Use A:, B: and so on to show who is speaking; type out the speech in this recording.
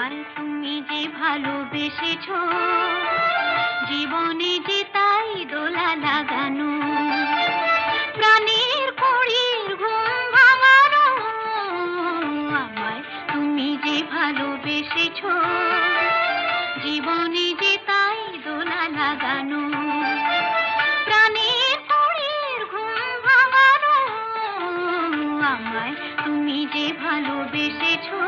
A: আমায় তুমি যে ভালোবেসেছো, জীবনে যে তাই দোলা লাগানো, প্রাণের কড়ির ঘুম ভাঙানো। আমায় তুমি যে ভালোবেসেছো, জীবনে যে তাই দোলা লাগানো, প্রাণের কড়ির ঘুম ভাঙানো। আমায় তুমি যে ভালোবেসেছো।